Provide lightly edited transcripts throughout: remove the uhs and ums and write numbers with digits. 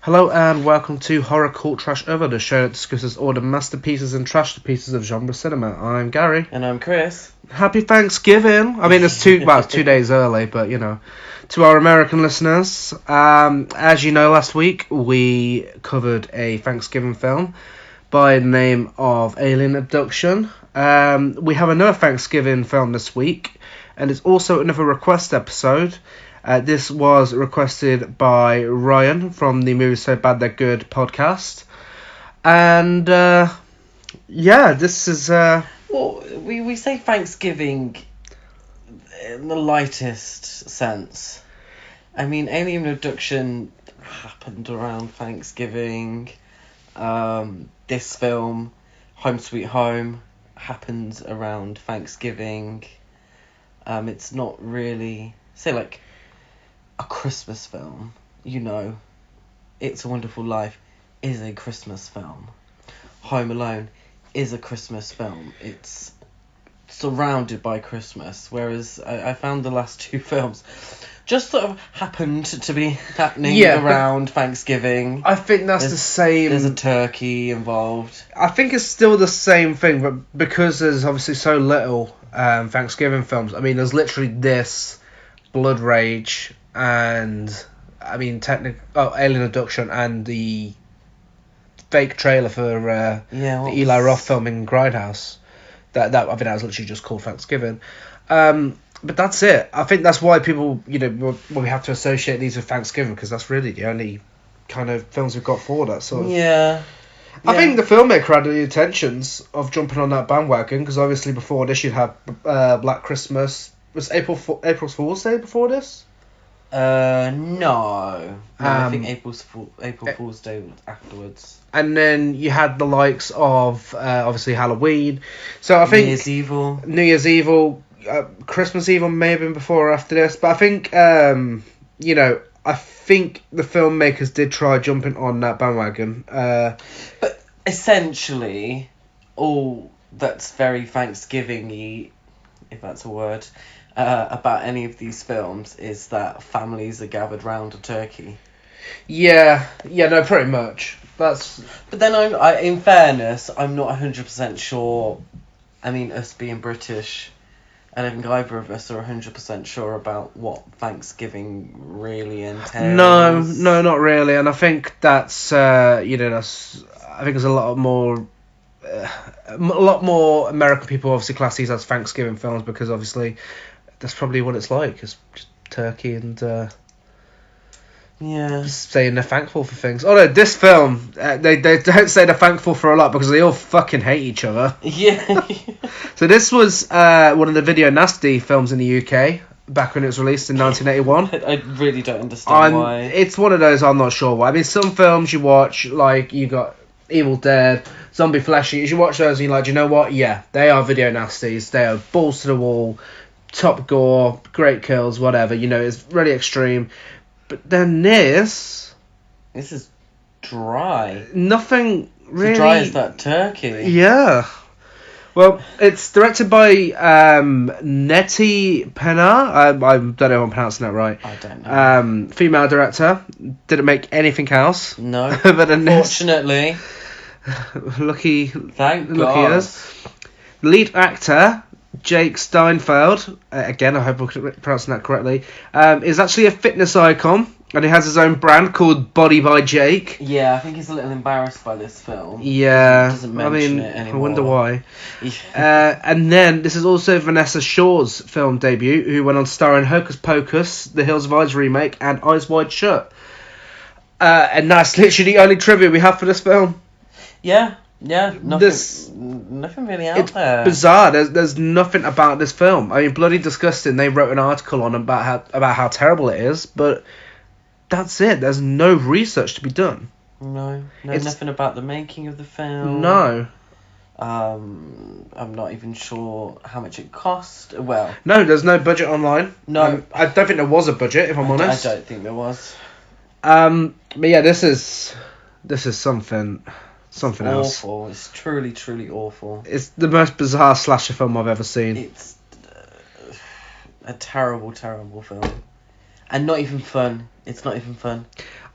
Hello and welcome to Horror Cult Trash Over, the show that discusses all the masterpieces and trash pieces of genre cinema. I'm Gary. And I'm Chris. Happy Thanksgiving! I mean, it's 2 days early, but you know. To our American listeners, as you know, last week we covered a Thanksgiving film by the name of Alien Abduction. We have another Thanksgiving film this week, and it's also another request episode. This was requested by Ryan from the Movies So Bad They're Good podcast. And, this is... Well, we say Thanksgiving in the lightest sense. I mean, Alien Abduction happened around Thanksgiving. This film, Home Sweet Home, happens around Thanksgiving. It's not really... say, like... a Christmas film, you know. It's a Wonderful Life is a Christmas film. Home Alone is a Christmas film. It's surrounded by Christmas, whereas I found the last two films just sort of happened to be happening around Thanksgiving. I think the same... There's a turkey involved. I think it's still the same thing, but because there's obviously so little Thanksgiving films, I mean, there's literally this, Blood Rage, and I mean Alien Abduction and the fake trailer for the Eli Roth film in Grindhouse. That I think that was literally just called Thanksgiving. But that's it. I think that's why people, we have to associate these with Thanksgiving, because that's really the only kind of films we've got for that sort of. Yeah. I think the filmmaker had the intentions of jumping on that bandwagon, because obviously before this you'd have Black Christmas. Was April's Fool's Day before this? No. I think April Fool's Day was afterwards. And then you had the likes of obviously Halloween. So I think New Year's Evil, Christmas Evil may have been before or after this. But I think I think the filmmakers did try jumping on that bandwagon. But essentially, all that's very Thanksgiving-y, if that's a word, about any of these films is that families are gathered round a turkey. Yeah, no, pretty much. But then in fairness, I'm not 100% sure. I mean, us being British, I don't think either of us are 100% sure about what Thanksgiving really entails. No, not really. And I think that's I think there's a lot more American people obviously class these as Thanksgiving films, because obviously that's probably what it's like. It's just turkey and just saying they're thankful for things. Although this film, they don't say they're thankful for a lot, because they all fucking hate each other. Yeah. So this was one of the Video Nasty films in the UK back when it was released in 1981. I really don't understand why. It's one of those, I'm not sure why. I mean, some films you watch, like you got Evil Dead, Zombie Flesh Eaters, you watch those and you're like, do you know what? Yeah, they are Video Nasties. They are balls to the wall, top gore, great kills, whatever. It's really extreme. But then this is dry. Nothing really. As dry as that turkey. Yeah. Well, it's directed by Nettie Penner. I don't know if I'm pronouncing that right. I don't know. Female director. Didn't make anything else. No. Other than Fortunately. Lucky. Thank lucky God. us. Lead actor Jake Steinfeld. Again, I hope I'm pronouncing that correctly. Is actually a fitness icon. And he has his own brand called Body by Jake. Yeah, I think he's a little embarrassed by this film. Yeah, doesn't mention it anymore. I wonder why. And then this is also Vanessa Shaw's film debut, who went on to star in Hocus Pocus, The Hills of Eyes remake, and Eyes Wide Shut. And that's literally the only trivia we have for this film. Yeah, nothing really out there. It's bizarre. There's nothing about this film. I mean, bloody disgusting. They wrote an article on about how terrible it is, but that's it. There's no research to be done. No, nothing about the making of the film. No. I'm not even sure how much it cost. Well, no, there's no budget online. No, I don't think there was a budget, if I'm honest. I don't think there was. But yeah, this is something else. Awful. It's truly, truly awful. It's the most bizarre slasher film I've ever seen. It's a terrible, terrible film. And not even fun. It's not even fun.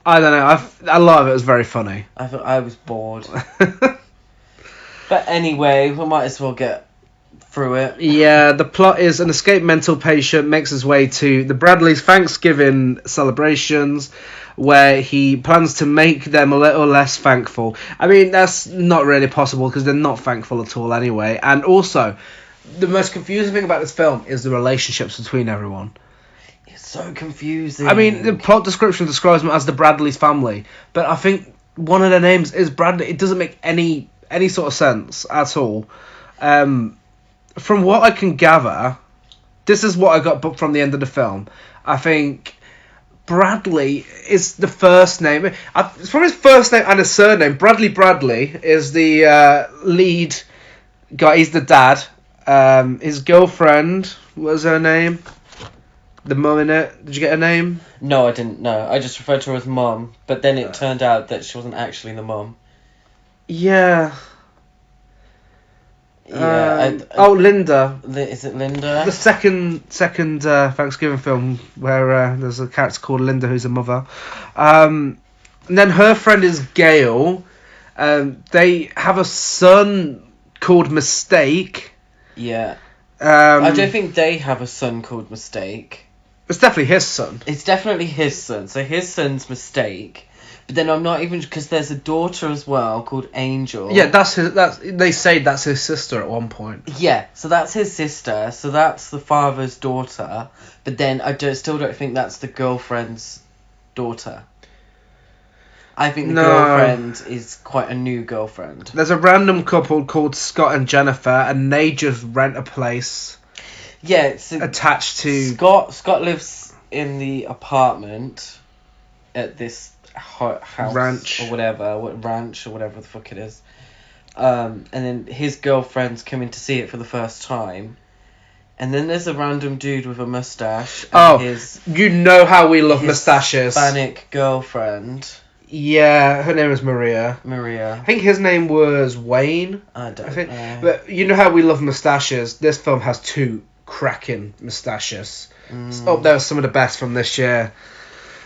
I don't know. A lot of it was very funny. I thought I was bored. But anyway, we might as well get through it. Yeah, the plot is an escaped mental patient makes his way to the Bradleys' Thanksgiving celebrations, where he plans to make them a little less thankful. I mean, that's not really possible because they're not thankful at all anyway. And also, the most confusing thing about this film is the relationships between everyone. It's so confusing. I mean, the plot description describes them as the Bradleys family, but I think one of their names is Bradley. It doesn't make any sort of sense at all. From what I can gather, this is what I got from the end of the film. I think Bradley is the first name. It's from his first name and his surname. Bradley is the lead guy. He's the dad. His girlfriend, what was her name? The mum in it. Did you get her name? No, I didn't. No, I just referred to her as mum. But then it turned out that she wasn't actually the mum. Yeah. Yeah. Linda. Is it Linda? The second Thanksgiving film where there's a character called Linda who's a mother. And then her friend is Gail. They have a son called Mistake. Yeah. I don't think they have a son called Mistake. It's definitely his son. It's definitely his son. So his son's Mistake. But then I'm not even, because there's a daughter as well called Angel. Yeah, they say that's his sister at one point. Yeah, so that's his sister. So that's the father's daughter. But then I still don't think that's the girlfriend's daughter. I think the girlfriend is quite a new girlfriend. There's a random couple called Scott and Jennifer, and they just rent a place. Yeah, it's attached to Scott lives in the apartment at this house ranch or whatever the fuck it is. And then his girlfriend's coming to see it for the first time. And then there's a random dude with a mustache. You know how we love mustaches. Hispanic girlfriend. Yeah, her name is Maria. I think his name was Wayne. I think. Know. But you know how we love mustaches. This film has two cracking mustaches. It's up there with some of the best from this year.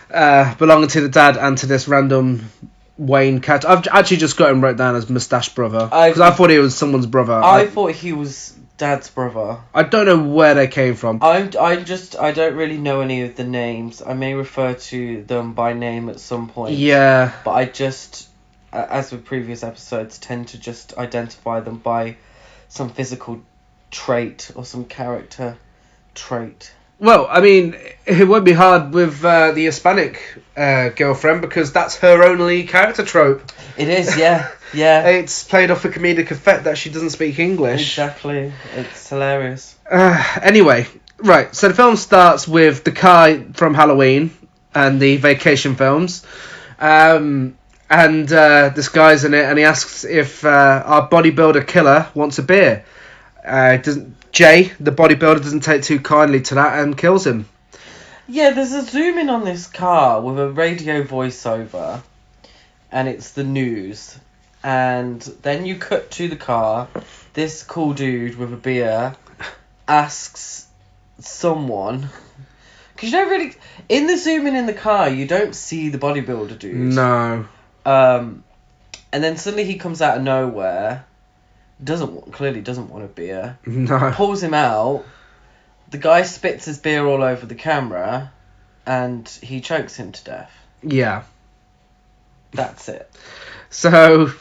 Belonging to the dad and to this random Wayne character. I've actually just got him wrote down as Mustache Brother. Because I thought he was someone's brother. I thought he was Dad's brother. I don't know where they came from. I don't really know any of the names. I may refer to them by name at some point. Yeah. But I just, as with previous episodes, tend to just identify them by some physical trait or some character trait. Well, I mean, it won't be hard with the Hispanic girlfriend because that's her only character trope. It is, yeah. Yeah. It's played off a comedic effect that she doesn't speak English. Exactly. It's hilarious. Anyway, right, so the film starts with the car from Halloween and the vacation films. And this guy's in it and he asks if our bodybuilder killer wants a beer. Jay, the bodybuilder, doesn't take too kindly to that and kills him. Yeah, there's a zoom in on this car with a radio voiceover, and it's the news. And then you cut to the car. This cool dude with a beer asks someone, because you don't really, in the zoom in the car, you don't see the bodybuilder dude. No. And then suddenly he comes out of nowhere. Clearly doesn't want a beer. No. Pulls him out. The guy spits his beer all over the camera, and he chokes him to death. Yeah. That's it. So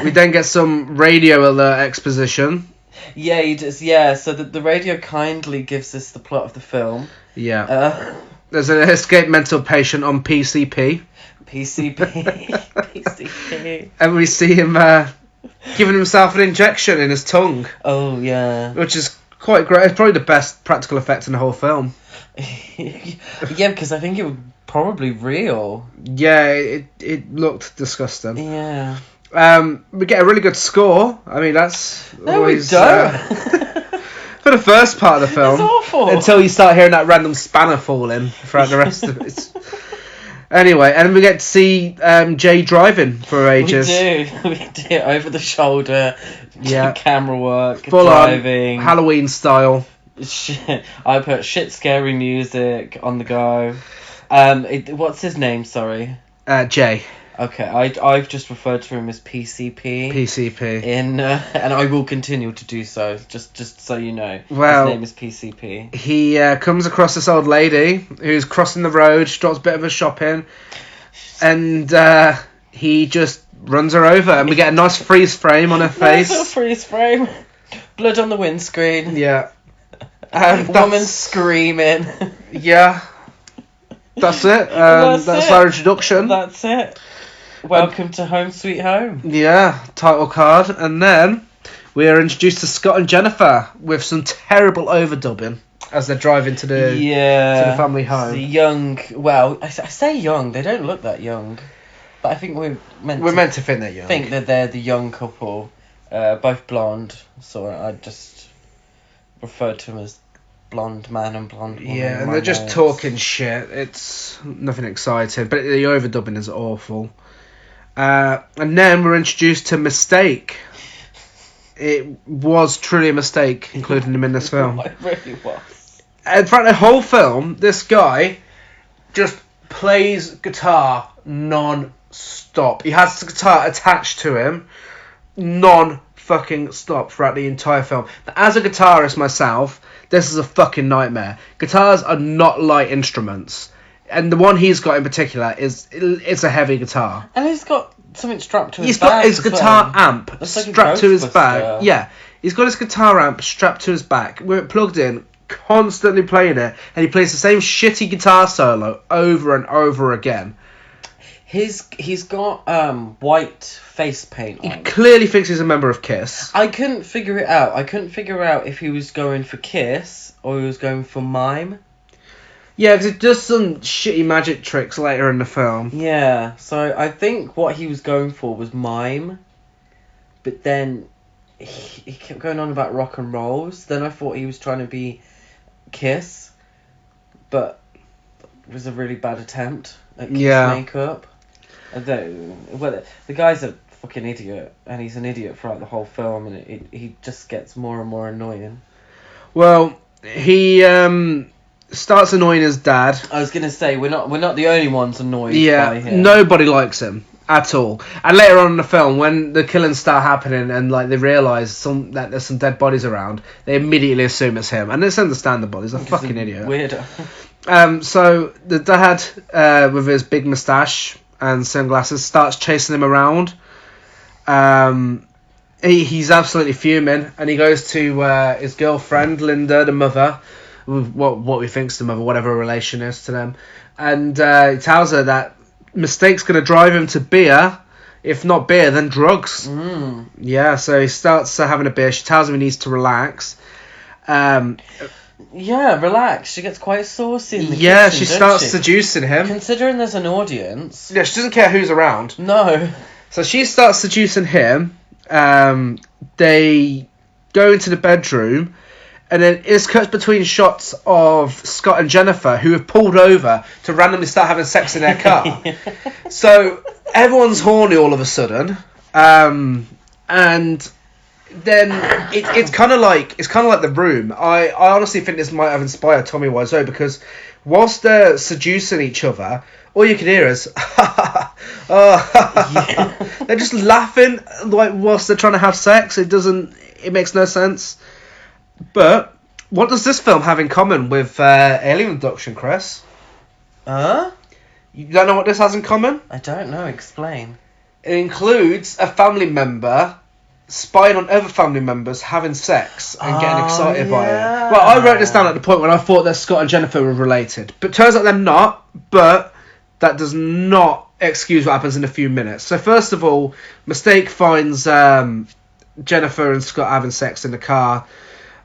we then get some radio alert exposition. Yeah, he does. Yeah, so the radio kindly gives us the plot of the film. Yeah. There's an escaped mental patient on PCP. PCP. And we see him giving himself an injection in his tongue. Oh, yeah. Which is quite great. It's probably the best practical effect in the whole film. Yeah, because I think it was probably real. Yeah, it looked disgusting. Yeah. We get a really good score. I mean, that's no, always... we don't. For the first part of the film. It's awful. Until you start hearing that random spanner falling throughout the rest of it. Anyway, and we get to see Jay driving for ages. We do. Over the shoulder, camera work, full driving. On, Halloween style. Shit. I put shit scary music on the go. What's his name? Sorry. Jay. Okay, I've just referred to him as PCP. PCP. And I will continue to do so. Just so you know, Well, his name is PCP. He comes across this old lady who's crossing the road. She drops a bit of her shopping, and he just runs her over, and we get a nice freeze frame on her face. Nice little freeze frame. Blood on the windscreen. Yeah. Woman screaming. Yeah. That's it. That's our introduction. That's it. Welcome to Home Sweet Home. Yeah, title card. And then we are introduced to Scott and Jennifer with some terrible overdubbing as they're driving to the family home. The young, well, I say young, they don't look that young. But I think we're meant to think they're young. Think that they're the young couple, both blonde. So I just referred to them as blonde man and blonde woman. Yeah, and they're just talking shit. It's nothing exciting, but the overdubbing is awful. And then we're introduced to Mistake. It was truly a mistake including him in this film. It really was. And throughout the whole film, this guy just plays guitar non-stop. He has the guitar attached to him non-fucking stop throughout the entire film. Now, as a guitarist myself, this is a fucking nightmare. Guitars are not light instruments. And the one he's got in particular it's a heavy guitar. And he's got something strapped to his He's back. got his guitar amp strapped to his back. Yeah, he's got his guitar amp strapped to his back. We're plugged in, constantly playing it, and he plays the same shitty guitar solo over and over again. He's got white face paint on. He clearly thinks he's a member of Kiss. I couldn't figure it out. I couldn't figure out if he was going for Kiss or he was going for Mime. Yeah, because it does some shitty magic tricks later in the film. Yeah, so I think what he was going for was Mime, but then he kept going on about rock and rolls. Then I thought he was trying to be Kiss, but it was a really bad attempt at Kiss makeup. The guy's a fucking idiot, and he's an idiot throughout the whole film, and he just gets more and more annoying. Well, he starts annoying his dad. I was gonna say we're not the only ones annoyed by him. Nobody likes him at all. And later on in the film, when the killings start happening and like they realise that there's some dead bodies around, they immediately assume it's him, and it's understandable. He's a fucking idiot. Weirdo. So the dad, with his big moustache and sunglasses, starts chasing him around. He's absolutely fuming, and he goes to his girlfriend Linda, the mother. What we think's the mother, whatever relation is to them, and he tells her that Mistake's going to drive him to beer, if not beer, then drugs. Yeah, so he starts having a beer. She tells him he needs to relax. Yeah, relax. She gets quite saucy in the kitchen, she starts seducing him. Considering there's an audience. Yeah, she doesn't care who's around. No. So she starts seducing him. They go into the bedroom. And then it's cuts between shots of Scott and Jennifer, who have pulled over to randomly start having sex in their car. So everyone's horny all of a sudden, and then it's kind of like The Room. I honestly think this might have inspired Tommy Wiseau, because whilst they're seducing each other, all you can hear is they're just laughing like whilst they're trying to have sex. It makes no sense. But what does this film have in common with Alien Abduction, Chris? You don't know what this has in common? I don't know. Explain. It includes a family member spying on other family members having sex and getting excited by it. Well, I wrote this down at the point when I thought that Scott and Jennifer were related. But turns out they're not, but that does not excuse what happens in a few minutes. So first of all, Mistake finds Jennifer and Scott having sex in the car.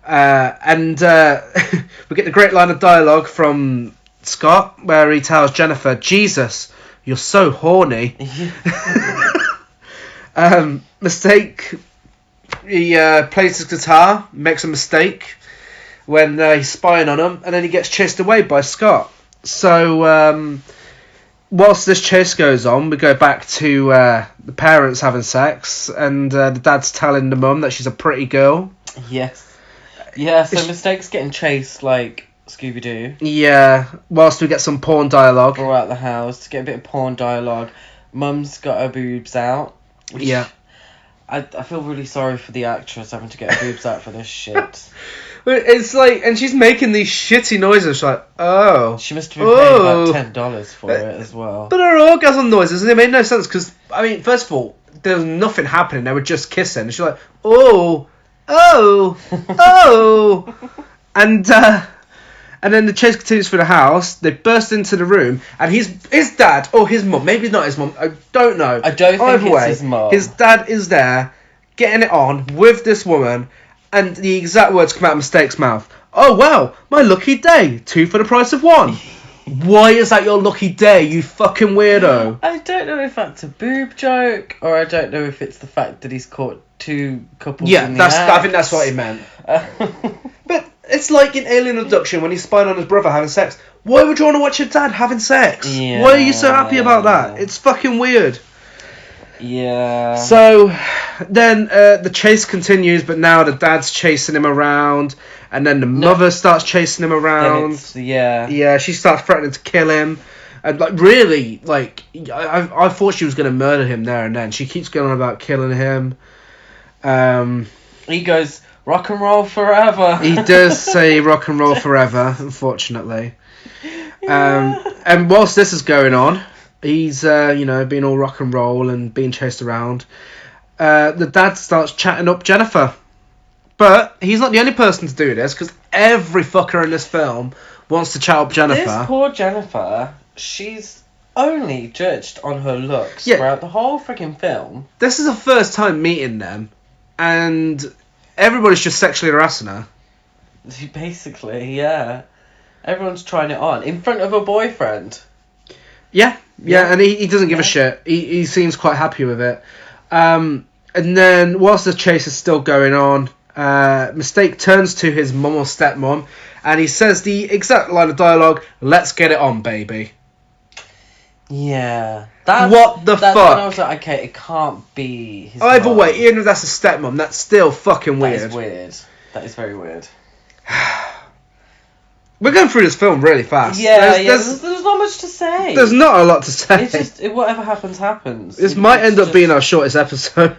And we get the great line of dialogue from Scott where he tells Jennifer, "Jesus, you're so horny." Mistake, he plays his guitar, makes a mistake when he's spying on him, and then he gets chased away by Scott. So whilst this chase goes on, we go back to the parents having sex, and the dad's telling the mum that she's a pretty girl. Yes. Yeah, so Mistake's getting chased, like, Scooby-Doo. Yeah, whilst we get some porn dialogue. Go out the house to get a bit of porn dialogue. Mum's got her boobs out. Which Yeah. I feel really sorry for the actress having to get her boobs out for this shit. It's like, and she's making these shitty noises. She's like, oh. She must have been paid about $10 for it as well. But her orgasm noises, and it made no sense because, I mean, first of all, there was nothing happening. They were just kissing. And she's like, oh, and then the chase continues through the house. They burst into the room, and his dad, or his mum, maybe not his mum, I don't know. I don't think it's his mum. His dad is there, getting it on with this woman, and the exact words come out of Mistake's mouth. Oh, wow, my lucky day. 2 for the price of 1. Why is that your lucky day, you fucking weirdo? I don't know if that's a boob joke, or I don't know if it's the fact that he's caught 2 couples in the act. I think that's what he meant. But it's like in Alien Abduction when he's spying on his brother having sex. Why would you want to watch your dad having sex? Yeah. Why are you so happy about that? It's fucking weird. Yeah. So then the chase continues, but now the dad's chasing him around, and then the mother starts chasing him around. Yeah, she starts threatening to kill him, and like really, like I thought she was gonna murder him there and then. She keeps going on about killing him. He goes, rock and roll forever. He does say rock and roll forever, unfortunately. Yeah. And whilst this is going on, he's being all rock and roll and being chased around. The dad starts chatting up Jennifer, but he's not the only person to do this because every fucker in this film wants to chat up Jennifer. This poor Jennifer, she's only judged on her looks Yeah. throughout the whole freaking film. This is her first time meeting them, and everybody's just sexually harassing her. Basically, yeah. Everyone's trying it on in front of her boyfriend. Yeah, and he doesn't give a shit. He seems quite happy with it. And then, whilst the chase is still going on, Mistake turns to his mum or stepmom, and he says the exact line of dialogue, "Let's get it on, baby." Yeah. What the fuck? When I was like, okay, it can't be his Either mum. way, even if that's a stepmom, that's still fucking weird. That is weird. That is very weird. We're going through this film really fast. Yeah, there's not much to say. There's not a lot to say. It's just, whatever happens, happens. This might end up being our shortest episode.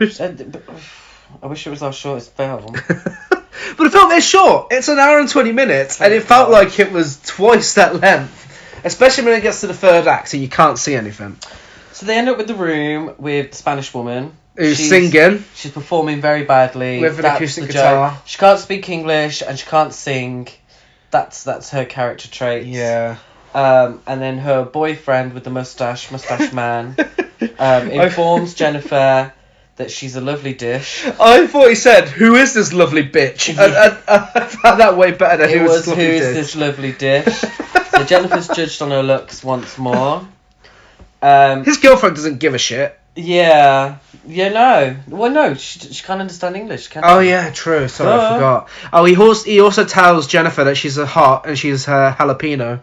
I wish it was our shortest film. But the film is short. It's an hour and 20 minutes, and it felt like it was twice that length. Especially when it gets to the third act and you can't see anything. So they end up with the room with the Spanish woman. Who's singing. She's performing very badly. With an That's acoustic the guitar. joke. She can't speak English and she can't sing. That's her character trait. Yeah. And then her boyfriend with the mustache man, informs Jennifer that she's a lovely dish. I thought he said, "Who is this lovely bitch?" I found that way better than It was who who is this lovely dish? So Jennifer's judged on her looks once more. His girlfriend doesn't give a shit. Yeah. No. Well, no, she can't understand English, can Oh she? yeah, true. Sorry, I forgot. Oh, he also tells Jennifer that she's a hot and she's her jalapeno.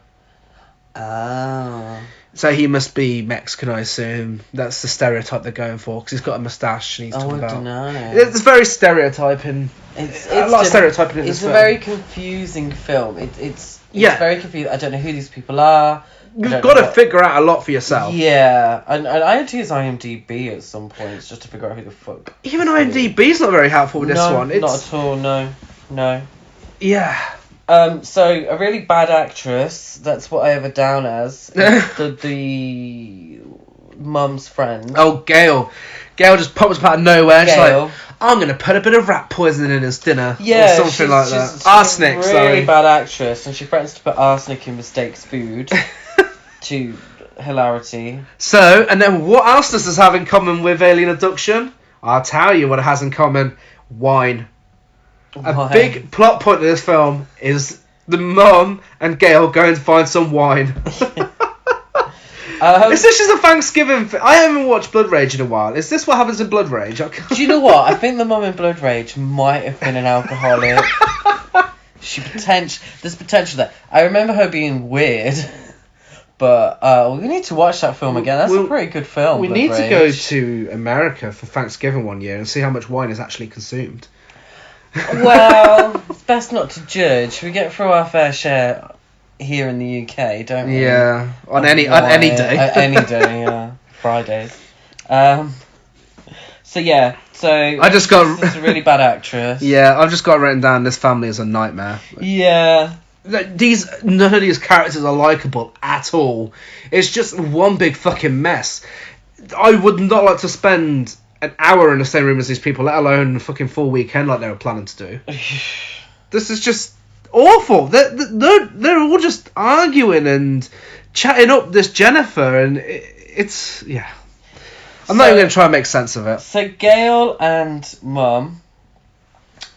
Oh. So he must be Mexican, I assume. That's the stereotype they're going for because he's got a moustache and he's talking I about. don't know. It's very stereotyping. It's a lot of stereotyping in this It's film. a very confusing film. It's Yeah. very confusing. I don't know who these people are. You've got to figure out a lot for yourself. Yeah, and I had to use IMDb at some points just to figure out who the fuck. Even IMDb's not very helpful with this one. No, not at all. No. Yeah. So a really bad actress. That's what I have it down as. the mum's friend. Oh, Gail. Gail just pops up out of nowhere. And she's Gail. like, I'm going to put a bit of rat poison in his dinner. Yeah, or something like that. She's Arsenic, a sorry. really bad actress, and she threatens to put arsenic in Mistake's food to hilarity. So, and then what else does this have in common with Alien Abduction? I'll tell you what it has in common. Wine. A big plot point of this film is the mum and Gail going to find some wine. Is this just a Thanksgiving I haven't watched Blood Rage in a while. Is this what happens in Blood Rage? Do you know what? I think the mum in Blood Rage might have been an alcoholic. There's potential there. I remember her being weird. But we need to watch that film again. That's a pretty good film. We need to go to America for Thanksgiving one year and see how much wine is actually consumed. Well, it's best not to judge. We get through our fair share here in the UK, don't we? Yeah, on any day. Any day, yeah. Fridays. So yeah, I just got. She's a really bad actress. Yeah, I've just got written down. This family is a nightmare. Yeah. None of these characters are likable at all. It's just one big fucking mess. I would not like to spend an hour in the same room as these people, let alone a fucking full weekend like they were planning to do. This is just awful. They're all just arguing and chatting up this Jennifer, and it's yeah. I'm not even going to try and make sense of it. So Gail and Mum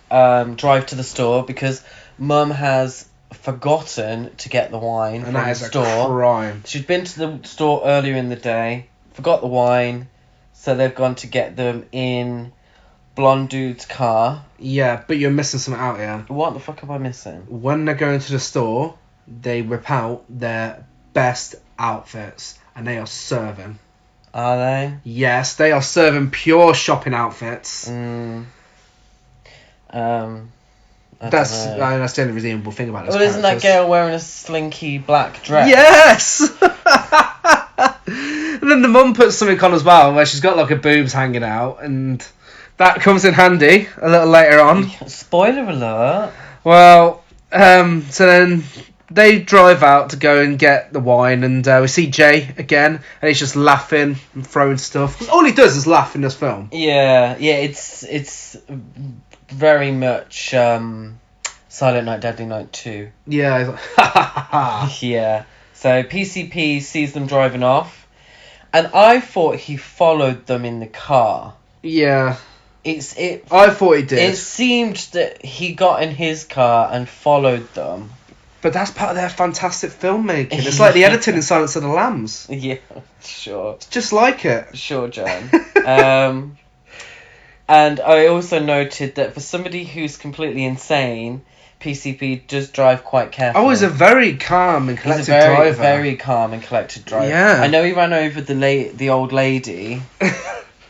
drive to the store because Mum has forgotten to get the wine from the store. A crime. She'd been to the store earlier in the day, forgot the wine, so they've gone to get them in Blonde Dude's car. Yeah, but you're missing something out here. What the fuck am I missing? When they're going to the store, they whip out their best outfits, and they are serving. Are they? Yes, they are serving pure shopping outfits. That's the only redeemable thing about this. Well, isn't that Gail wearing a slinky black dress? Yes! And then the mum puts something on as well, where she's got like her boobs hanging out, and that comes in handy a little later on. Spoiler alert. Well, so then they drive out to go and get the wine, and we see Jay again, and he's just laughing and throwing stuff. All he does is laugh in this film. Yeah, it's very much Silent Night, Deadly Night 2. Yeah, he's like, ha ha ha ha. Yeah. So PCP sees them driving off, and I thought he followed them in the car. Yeah. I thought he did. It seemed that he got in his car and followed them. But that's part of their fantastic filmmaking. It's like the editing in Silence of the Lambs. Yeah, sure. It's just like it. Sure, John. And I also noted that for somebody who's completely insane, PCP does drive quite carefully. Oh, he's a very calm and collected driver. Very calm and collected driver. Yeah. I know he ran over the old lady.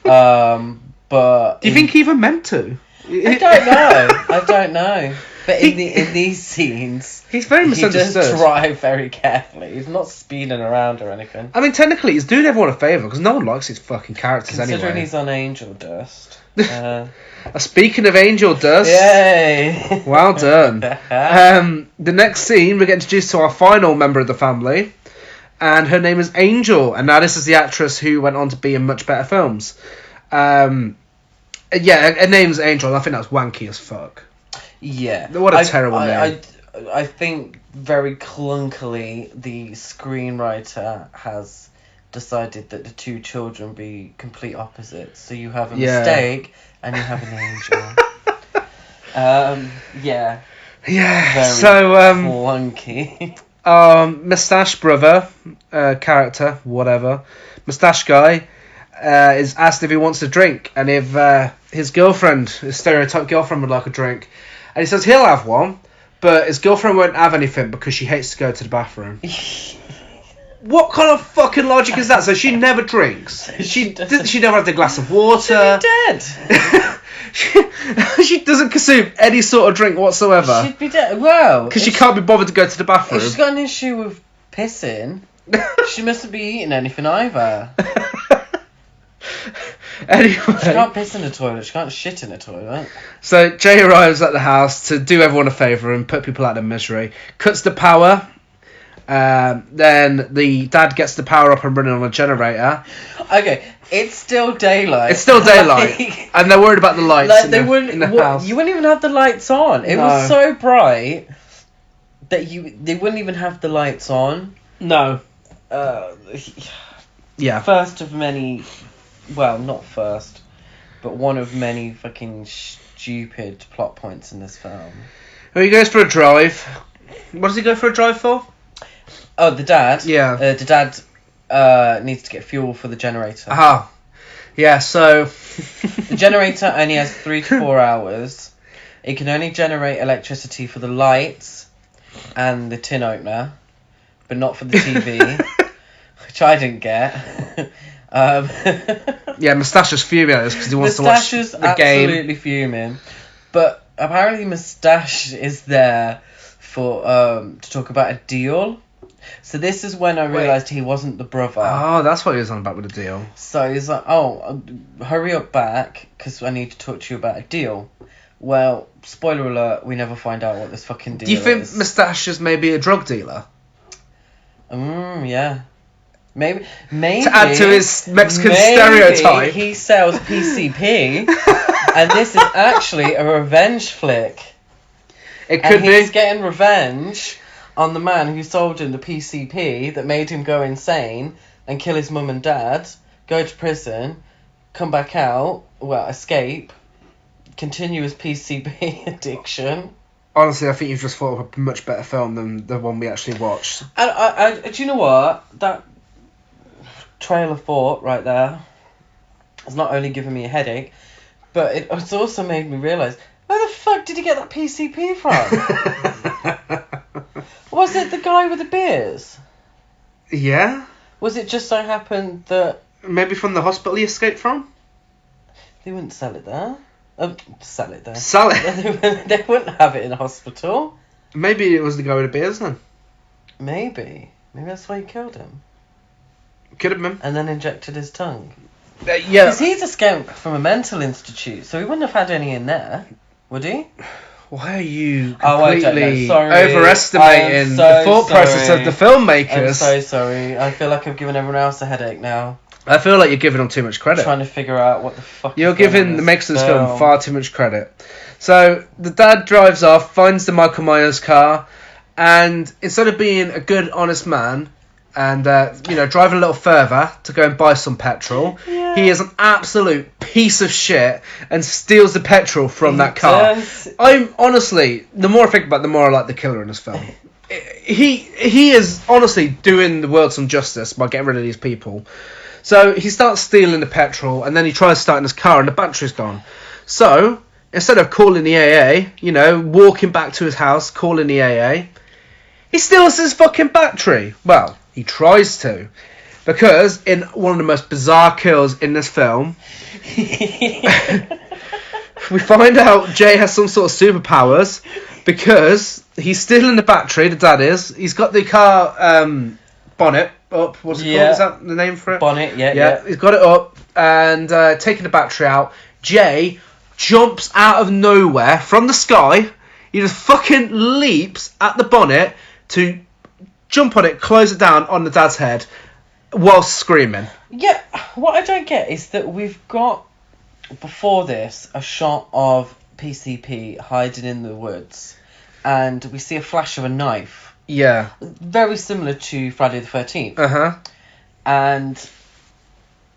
But do you think he even meant to? I don't know. But in these scenes, he's very misunderstood. He does drive very carefully. He's not speeding around or anything. I mean, technically, he's doing everyone a favour because no one likes his fucking characters Considering anyway. he's on angel dust. Speaking of angel dust, yay! Well done. The next scene, we get introduced to our final member of the family, and her name is Angel. And now this is the actress who went on to be in much better films. Yeah, her name's Angel. And I think that's wanky as fuck. Yeah. What a terrible name. I think very clunkily the screenwriter has decided that the two children be complete opposites. So you have a mistake and you have an angel. Yeah. Yeah. Very so clunky. Moustache brother, character, whatever, moustache guy, is asked if he wants a drink, and if his girlfriend, his stereotype girlfriend, would like a drink. And he says he'll have one, but his girlfriend won't have anything because she hates to go to the bathroom. What kind of fucking logic is that? So she never drinks. She never had a glass of water. She'd be dead. She doesn't consume any sort of drink whatsoever. She'd be dead. Well, because she can't be bothered to go to the bathroom. If she's got an issue with pissing, she mustn't be eating anything either. Anyway, she can't piss in the toilet. She can't shit in the toilet. So Jay arrives at the house to do everyone a favour and put people out of misery. Cuts the power. Then the dad gets the power up and running on a generator. Okay, it's still daylight. It's still daylight, and they're worried about the lights in the house. You wouldn't even have the lights on. It was so bright that they wouldn't even have the lights on. No. Yeah. First of many. Well, not first, but one of many fucking stupid plot points in this film. Well, he goes for a drive. What does he go for a drive for? Oh, the dad? Yeah. The dad needs to get fuel for the generator. Aha. Yeah, so... The generator only has 3 to 4 hours. It can only generate electricity for the lights and the tin opener, but not for the TV, which I didn't get. Yeah, Moustache is fuming at this because he wants to watch the game. Absolutely fuming. But apparently Moustache is there for to talk about a deal. So this is when I realised he wasn't the brother. Oh, that's what he was on about with the deal. So he's like, oh, hurry up back, because I need to talk to you about a deal. Well, spoiler alert, we never find out what this fucking deal is. Do you think Moustache is maybe a drug dealer? Yeah. Maybe. To add to his Mexican stereotype. He sells PCP, and this is actually a revenge flick. It could and be. He's getting revenge on the man who sold him the PCP that made him go insane and kill his mum and dad, go to prison, come back out, escape, continue his PCP addiction. Honestly, I think you've just thought of a much better film than the one we actually watched. And I do you know what? That trail of thought right there has not only given me a headache, but it's also made me realise, where the fuck did he get that PCP from? Was it the guy with the beers? Yeah. Was it just so happened that... Maybe from the hospital he escaped from? They wouldn't sell it there. Sell it there. Sell it? They wouldn't have it in a hospital. Maybe it was the guy with the beers then. Maybe. Maybe that's why he killed him. Could have been. And then injected his tongue. Yeah. Because he's escaped from a mental institute, so he wouldn't have had any in there, would he? Why are you I don't know. completely Sorry. overestimating the thought process of the filmmakers? I'm so sorry. I feel like I've given everyone else a headache now. I feel like you're giving them too much credit. Trying to figure out what the fuck. You're giving the makers of this film far too much credit. So the dad drives off, finds the Michael Myers car, and instead of being a good, honest man and driving a little further to go and buy some petrol, he is an absolute piece of shit and steals the petrol from that car. I'm honestly, the more I think about it, the more I like the killer in this film. He is honestly doing the world some justice by getting rid of these people. So he starts stealing the petrol, and then he tries starting his car, and the battery's gone. So instead of calling the AA, walking back to his house, calling the AA, he steals his fucking battery. Well, he tries to, because in one of the most bizarre kills in this film, we find out Jay has some sort of superpowers because he's stealing the battery. The dad is. He's got the car bonnet up. What's it called? Is that the name for it? Bonnet. Yeah. He's got it up and taking the battery out. Jay jumps out of nowhere from the sky. He just fucking leaps at the bonnet to jump on it, close it down on the dad's head whilst screaming. Yeah, what I don't get is that we've got, before this, a shot of PCP hiding in the woods, and we see a flash of a knife. Yeah. Very similar to Friday the 13th. Uh-huh. And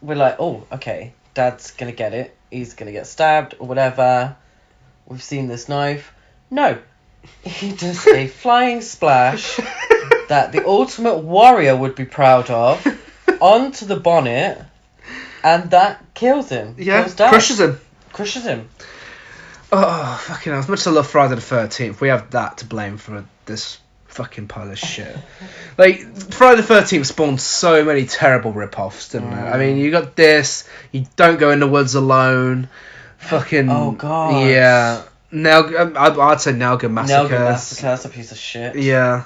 we're like, oh, okay, Dad's going to get it. He's going to get stabbed or whatever. We've seen this knife. No. He does a flying splash that the Ultimate Warrior would be proud of onto the bonnet, and that kills him. Yeah, kills Dad. Crushes him. Him. Oh, fucking hell. As much as I love Friday the 13th, we have that to blame for this fucking pile of shit. Like, Friday the 13th spawned so many terrible rip-offs, didn't it? I mean, you got this, you don't go in the woods alone, fucking... Oh, God. Yeah. I'd say Nelga Massacre. Nelga Massacre, that's a piece of shit. Yeah.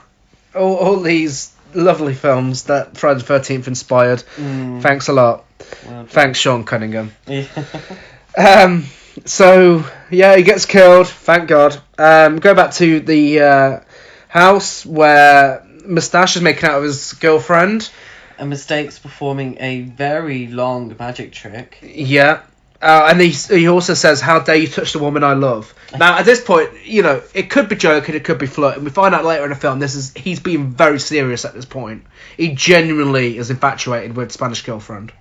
All these lovely films that Friday the 13th inspired. Thanks a lot. Well, thanks, Sean Cunningham. Yeah. So, yeah, he gets killed, thank God. Go back to the house where Moustache is making out with his girlfriend. And Mistake's performing a very long magic trick. Yeah. And he also says, how dare you touch the woman I love. Now, at this point, it could be joking, it could be flirting. We find out later in the film, he's being very serious at this point. He genuinely is infatuated with Spanish girlfriend.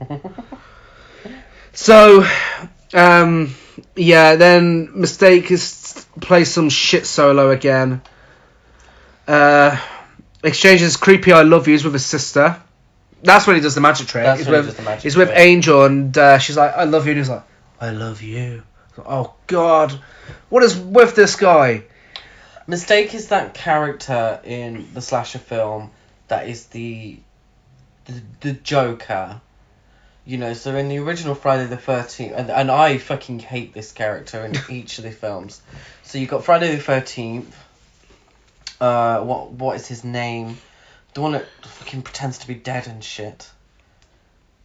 So, then Mistake plays some shit solo again. Exchanges creepy I love yous with his sister. That's when he does the magic trick. He's with Angel, and she's like, I love you, and he's like, I love you. Oh, God. What is with this guy? Mistake is that character in the slasher film that is the Joker. So in the original Friday the 13th, and I fucking hate this character in each of the films. So you've got Friday the 13th, what is his name? The one that fucking pretends to be dead and shit.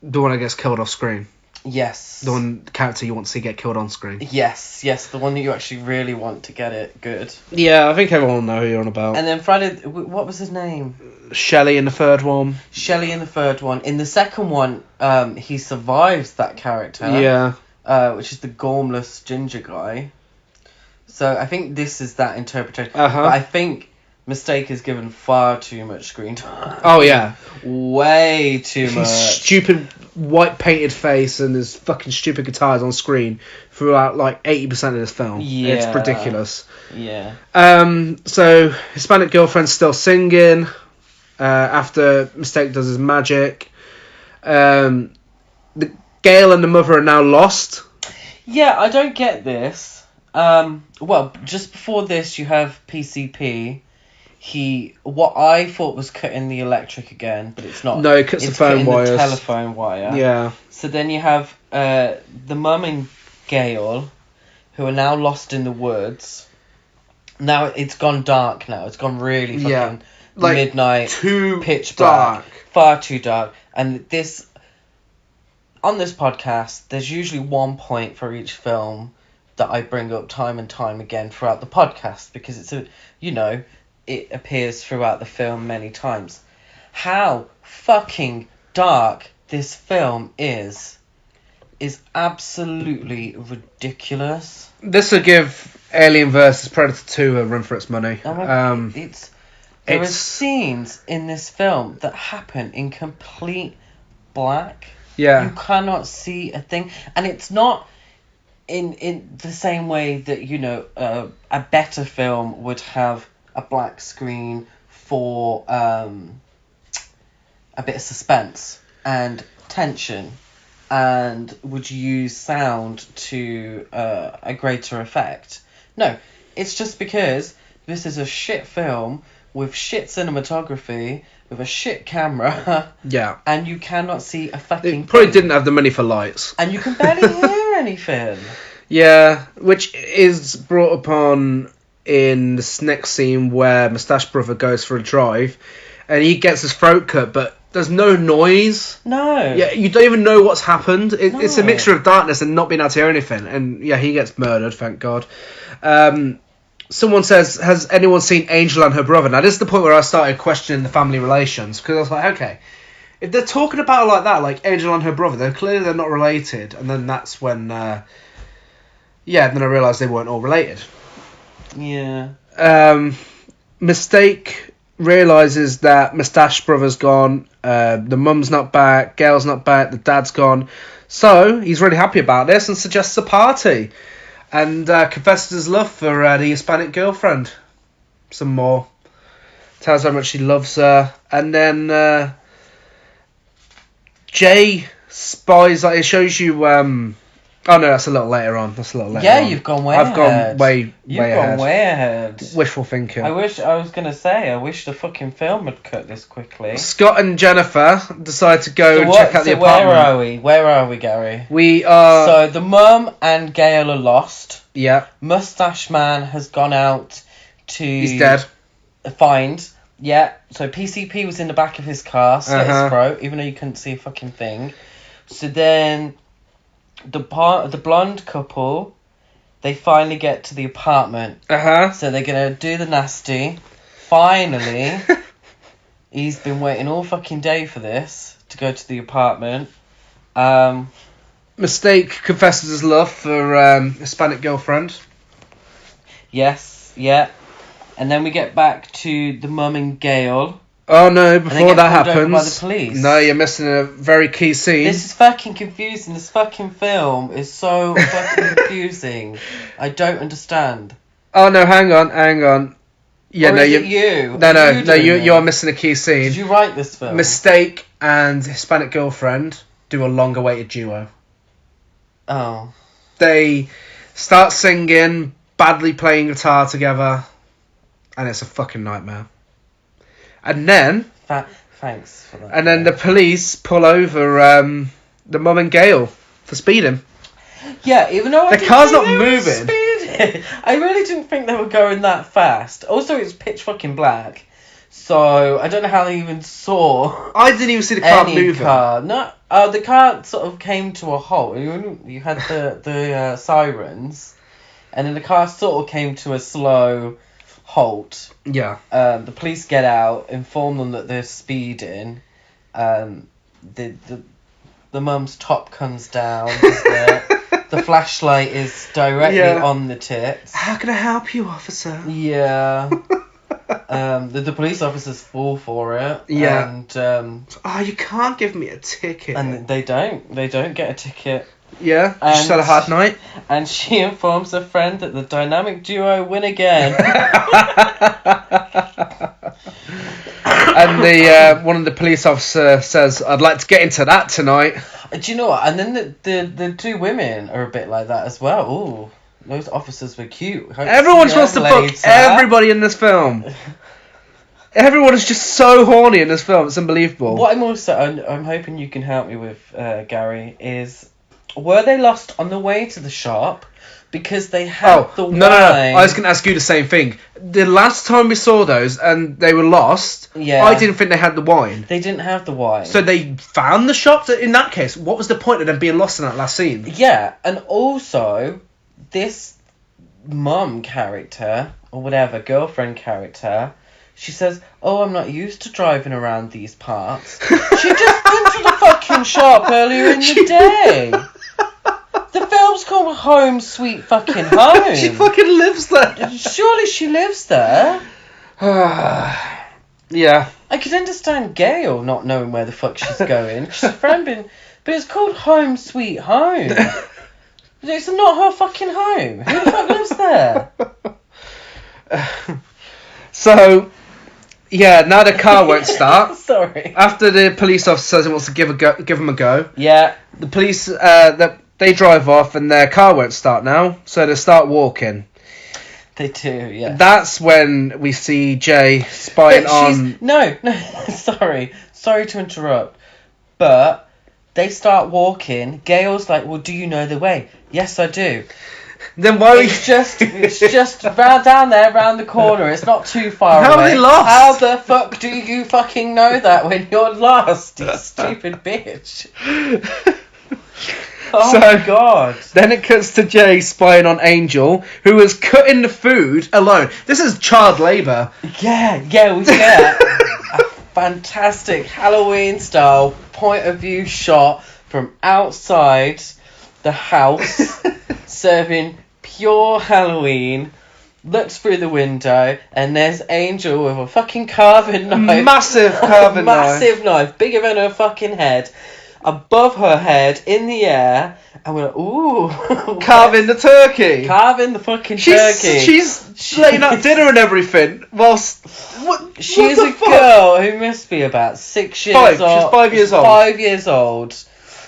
The one that gets killed off screen. Yes. The character you want to see get killed on screen. Yes, the one that you actually really want to get it good. Yeah, I think everyone will know who you're on about. And then Friday, what was his name? Shelley in the third one. Shelley in the third one. In the second one, he survives that character. Yeah. Which is the gormless ginger guy. So I think this is that interpretation. Uh-huh. But I think Mistake is given far too much screen time. Oh, yeah. Way too much. His stupid white painted face and his fucking stupid guitars on screen throughout like 80% of this film. Yeah. It's ridiculous. Yeah. So Hispanic girlfriend's still singing after Mistake does his magic. The Gale and the mother are now lost. Yeah, I don't get this. Well, just before this, you have PCP. What I thought was cutting the electric again, but it's not. No, it cuts the phone wires. The telephone wire. Yeah. So then you have the mum and Gale, who are now lost in the woods. Now it's gone dark. Now it's gone really fucking midnight, pitch black, far too dark. And on this podcast, there's usually one point for each film that I bring up time and time again throughout the podcast because it appears throughout the film many times. How fucking dark this film is absolutely ridiculous. This will give Alien vs Predator 2 a run for its money. There are scenes in this film that happen in complete black. Yeah. You cannot see a thing, and it's not in the same way that a better film would have a black screen for a bit of suspense and tension, and would use sound to a greater effect. No, it's just because this is a shit film with shit cinematography, with a shit camera. Yeah. And you cannot see a fucking It probably thing. didn't have the money for lights. And you can barely hear anything. Yeah, which is brought upon in this next scene where Moustache Brother goes for a drive and he gets his throat cut, but there's no noise. No. Yeah, you don't even know what's happened. It's a mixture of darkness and not being able to hear anything. And yeah, he gets murdered, thank God. Someone says, has anyone seen Angel and her brother? Now, this is the point where I started questioning the family relations, because I was like, okay, if they're talking about it like that, like Angel and her brother, they're not related. And then that's when, then I realised they weren't all related. Yeah. Mistake realises that Moustache Brother's gone, the mum's not back, Gale's not back, the dad's gone. So he's really happy about this and suggests a party. And confesses his love for the Hispanic girlfriend. Some more. Tells how much he loves her. And then Jay spies, it shows you... Oh no, that's a little later on. Yeah, you've gone way ahead. I've gone way ahead. You've gone way ahead. Wishful thinking. I was going to say, I wish the fucking film had cut this quickly. Scott and Jennifer decide to go and check out the apartment. Where are we, Gary? We are... So the mum and Gale are lost. Yeah. Mustache Man has gone out to... He's dead. Find... Yeah, so PCP was in the back of his car, slit his throat, even though you couldn't see a fucking thing. So then... The blonde couple, they finally get to the apartment. So they're gonna do the nasty. Finally, he's been waiting all fucking day for this to go to the apartment. Mistake confesses his love for Hispanic girlfriend. Yes, yeah. And then we get back to the mum and Gale. Oh no, before that happens... by the police. No, you're missing a very key scene. This is fucking confusing. This fucking film is so fucking confusing. I don't understand. Oh no, hang on. Yeah, or no, is it you? No, you are missing a key scene. Did you write this film? Mistake and Hispanic girlfriend do a long-awaited duo. Oh. They start singing, badly playing guitar together, and it's a fucking nightmare. And then... Thanks for that. And then the police pull over the mum and Gale for speeding. Yeah, even though the car's not moving. I really didn't think they were going that fast. Also, it's pitch fucking black. So, I don't know how they even saw I didn't even see the car any moving. car. No, the car sort of came to a halt. You had the sirens, and then the car sort of came to a slow halt. Yeah. The police get out, inform them that they're speeding. The mum's top comes down. The flashlight is directly on the tits. How can I help you, officer? Yeah. The police officers fall for it. Yeah. And you can't give me a ticket. and they don't get a ticket. Yeah. And She's had a hard night. And she informs her friend that the dynamic duo win again. And the one of the police officers says, "I'd like to get into that tonight." Do you know what? And then the two women are a bit like that as well. Ooh, those officers were cute. Everyone wants to fuck everybody in this film. Everyone is just so horny in this film. It's unbelievable. What I'm hoping you can help me with, Gary, is were they lost on the way to the shop? Because they had the wine. No. I was going to ask you the same thing. The last time we saw those and they were lost, I didn't think they had the wine. They didn't have the wine. So they found the shop? In that case, what was the point of them being lost in that last scene? Yeah, and also, this mum character, or whatever, girlfriend character, she says, "Oh, I'm not used to driving around these parts." She just went to the fucking shop earlier in the day. The film's called Home Sweet Fucking Home. She fucking lives there. Surely she lives there. Yeah. I could understand Gail not knowing where the fuck she's going. She's a friend been... But it's called Home Sweet Home. It's not her fucking home. Who the fuck lives there? So... Yeah, now the car won't start. Sorry. After the police officer says he wants to give him a go. Yeah. The police, they drive off and their car won't start now, so they start walking. They do, yeah. That's when we see Jay spying on... No, sorry to interrupt. But they start walking. Gail's like, "Well, do you know the way?" "Yes, I do." Then why are It's just round down there, round the corner. It's not too far How away. are they lost? How the fuck do you fucking know that when you're lost, you stupid bitch? Oh my god. Then it cuts to Jay spying on Angel, who is cutting the food alone. This is child labour. Yeah, we get a fantastic Halloween-style point-of-view shot from outside the house, serving pure Halloween. Looks through the window, and there's Angel with a fucking carving knife. Massive carving Massive knife, bigger than her fucking head. Above her head, in the air, and we're like, ooh. Carving the turkey. Carving the fucking turkey. She's laying out dinner and everything, whilst... She's a girl who must be about 6 years old. She's 5 years old. 5 years old.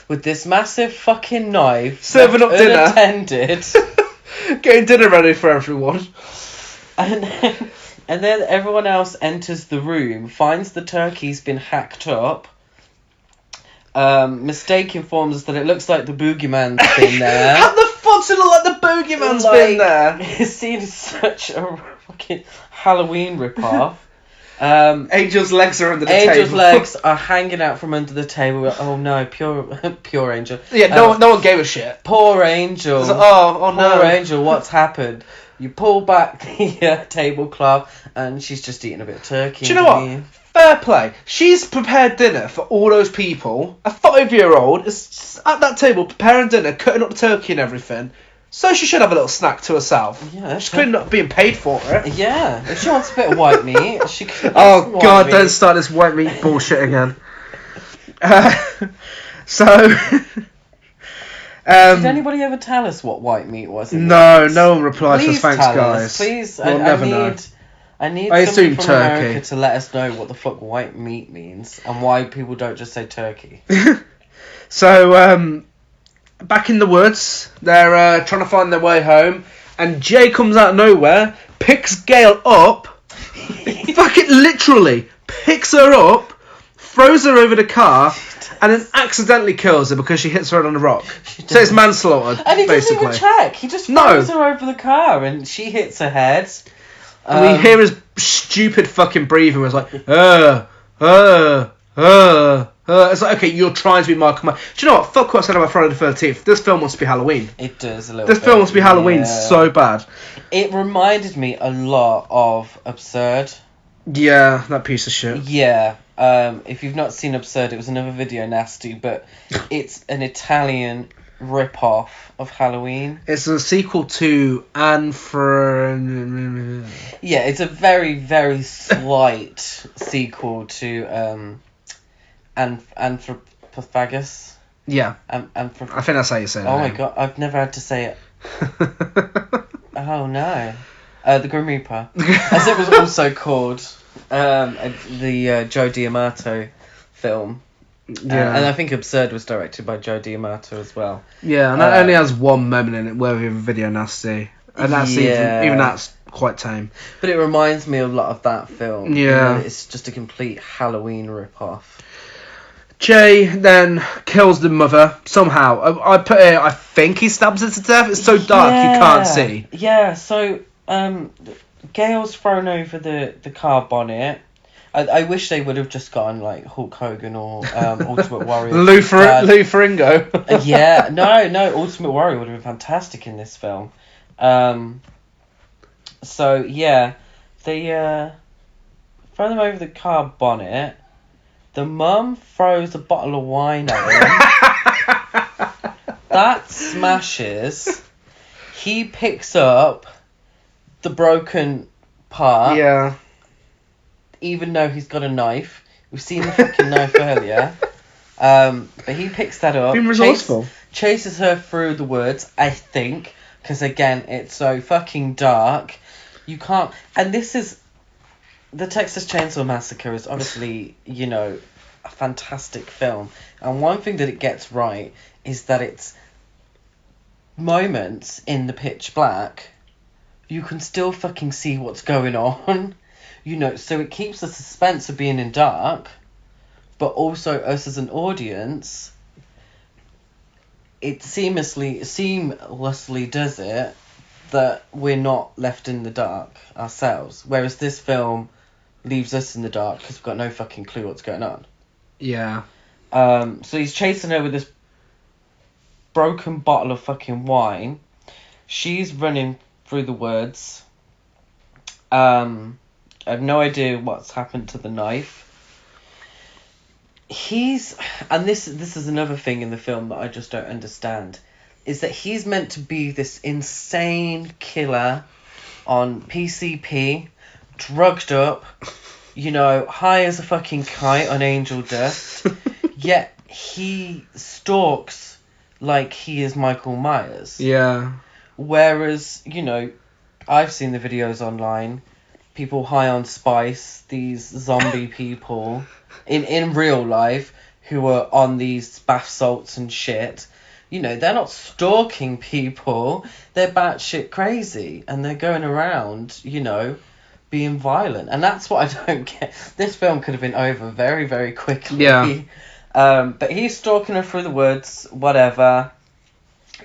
With this massive fucking knife. Serving up dinner. Unattended. Getting dinner ready for everyone. And then everyone else enters the room, finds the turkey's been hacked up. Mistake informs us that it looks like the boogeyman's been there. How the fuck does it look like the boogeyman's been there? It's seen as such a fucking Halloween ripoff. Angel's legs are under the table. Angel's legs are hanging out from under the table. Oh no, pure Angel. Yeah, no one gave a shit. Poor Angel. Like, oh no. Poor Angel, what's happened? You pull back the tablecloth and she's just eating a bit of turkey. Do you know what? Fair play. She's prepared dinner for all those people. A 5-year-old is at that table preparing dinner, cutting up the turkey and everything. So she should have a little snack to herself. Yeah, she's clearly not being paid for it. Yeah, if she wants a bit of white meat, she could. Oh god, don't start this white meat bullshit again. Did anybody ever tell us what white meat was? No one replied to us. Thanks, tell guys. us, please. We'll never know. I need I somebody assume from turkey. America to let us know what the fuck white meat means and why people don't just say turkey. So, back in the woods, they're trying to find their way home, and Jay comes out of nowhere, picks Gail up, fucking literally picks her up, throws her over the car, and then accidentally kills her because she hits her on a rock. So it's manslaughter, And he doesn't basically. even check. He just throws her over the car, and she hits her head. And we hear his stupid fucking breathing. Where it's like, It's like, okay, you're trying to be Michael Myers. Do you know what? Fuck what I said about Friday the 13th. This film wants to be Halloween. It does a little This bit. film wants to be Halloween so bad. It reminded me a lot of Absurd. Yeah, that piece of shit. Yeah. If you've not seen Absurd, it was another video nasty, but it's an Italian rip-off of Halloween. It's a sequel to Yeah, it's a very, very slight sequel to Anthropophagus. Yeah. I think that's how you say it. Oh my god, I've never had to say it. Oh no. The Grim Reaper. As it was also called. The Joe D'Amato film. Yeah. And I think Absurd was directed by Joe D'Amato as well. Yeah, and that only has one moment in it worthy of a video nasty. And that's even that's quite tame. But it reminds me a lot of that film. Yeah. It's just a complete Halloween rip-off. Jay then kills the mother somehow. I put it. I think he stabs her to death. It's so dark you can't see. Yeah. So Gail's thrown over the car bonnet. I wish they would have just gone like Hulk Hogan or Ultimate Warrior. Lou Ferrigno. Yeah. No. Ultimate Warrior would have been fantastic in this film. So yeah, they throw them over the car bonnet. The mum throws a bottle of wine at him. That smashes. He picks up the broken part. Yeah. Even though he's got a knife. We've seen the fucking knife earlier. But he picks that up. Being resourceful. Chases her through the woods, I think. Because again, it's so fucking dark. You can't... And this is... The Texas Chainsaw Massacre is obviously, a fantastic film. And one thing that it gets right is that it's moments in the pitch black, you can still fucking see what's going on. So it keeps the suspense of being in dark, but also us as an audience, it seamlessly does it that we're not left in the dark ourselves. Whereas this film leaves us in the dark because we've got no fucking clue what's going on. Yeah. So he's chasing her with this broken bottle of fucking wine. She's running through the woods. I have no idea what's happened to the knife. And this is another thing in the film that I just don't understand, is that he's meant to be this insane killer on PCP, drugged up, high as a fucking kite on angel dust, yet he stalks like he is Michael Myers. Yeah. Whereas, I've seen the videos online, people high on spice, these zombie people in real life who are on these bath salts and shit, they're not stalking people, they're batshit crazy, and they're going around, being violent. And that's what I don't get. This film could have been over very, very quickly. Yeah. But he's stalking her through the woods, whatever.